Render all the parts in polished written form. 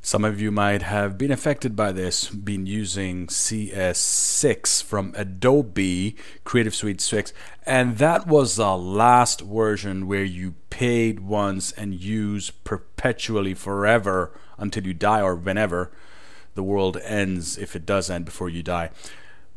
Some of you might have been affected by this, been using CS6 from Adobe Creative Suite 6, and that was the last version where you paid once and use perpetually forever until you die, or whenever the world ends, if it does end before you die.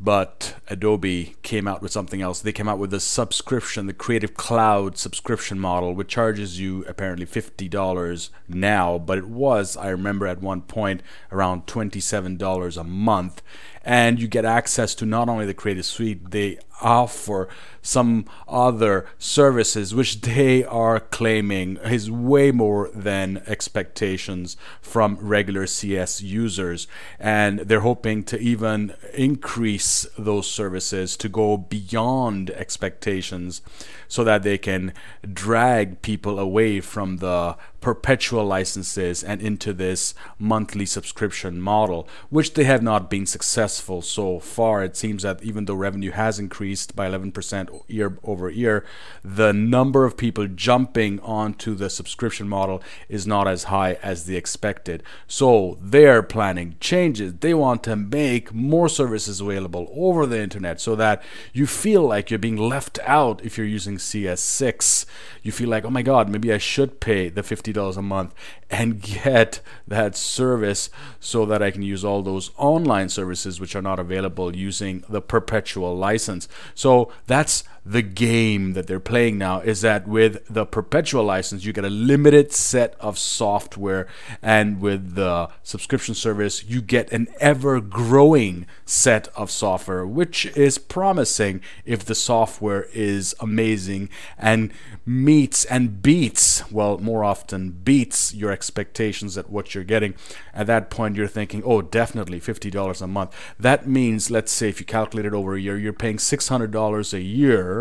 But Adobe came out with something else. They came out with a subscription, the Creative Cloud subscription model, which charges you apparently $50 now, but it was, I remember at one point, around $27 a month. And you get access to not only the Creative Suite, they offer some other services which they are claiming is way more than expectations from regular CS users, and they're hoping to even increase those services to go beyond expectations so that they can drag people away from the perpetual licenses and into this monthly subscription model, which they have not been successful so far. It seems that even though revenue has increased by 11% year over year, the number of people jumping onto the subscription model is not as high as they expected. So they're planning changes. They want to make more services available over the internet so that you feel like you're being left out if you're using CS6. You feel like, oh my God, maybe I should pay the $50 a month and get that service so that I can use all those online services which are not available using the perpetual license. So that's the game that they're playing now, is that with the perpetual license you get a limited set of software, and with the subscription service you get an ever-growing set of software, which is promising if the software is amazing and meets and beats, well, more often beats your expectations at what you're getting. At that point you're thinking, oh, definitely $50 a month. That means, let's say if you calculate it over a year, you're paying $600 a year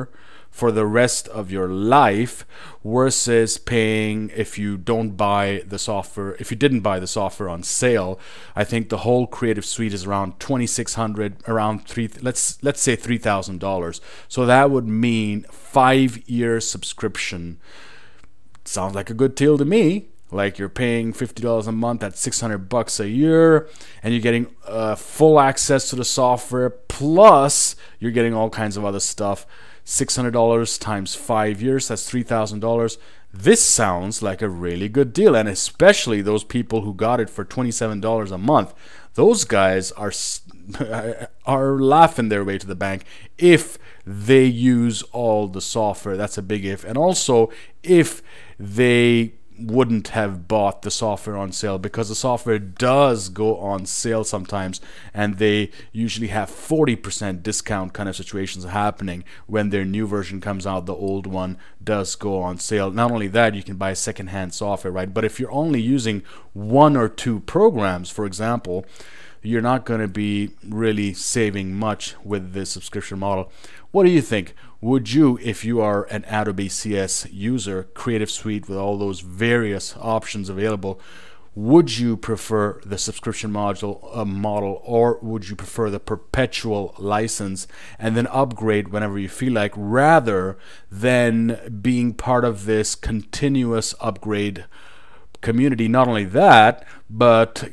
for the rest of your life, versus paying, if you don't buy the software, if you didn't buy the software on sale, I think the whole Creative Suite is around $2,600, around let's say $3,000. So that would mean 5-year subscription. Sounds like a good deal to me. Like you're paying $50 a month, that's $600 a year, and you're getting full access to the software, plus you're getting all kinds of other stuff. $600 times 5 years, that's $3,000. This sounds like a really good deal, and especially those people who got it for $27 a month. Those guys are laughing their way to the bank if they use all the software. That's a big if. And also if they wouldn't have bought the software on sale, because the software does go on sale sometimes, and they usually have 40% discount kind of situations happening when their new version comes out. The old one does go on sale. Not only that, you can buy secondhand software, right? But if you're only using 1 or 2 programs, for example, you're not going to be really saving much with this subscription model. What do you think? Would you, if you are an Adobe CS user, Creative Suite with all those various options available, would you prefer the subscription model, or would you prefer the perpetual license and then upgrade whenever you feel like, rather than being part of this continuous upgrade community? Not only that, but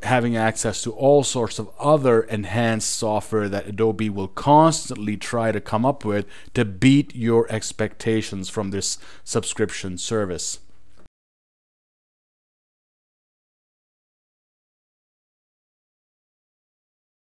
having access to all sorts of other enhanced software that Adobe will constantly try to come up with to beat your expectations from this subscription service.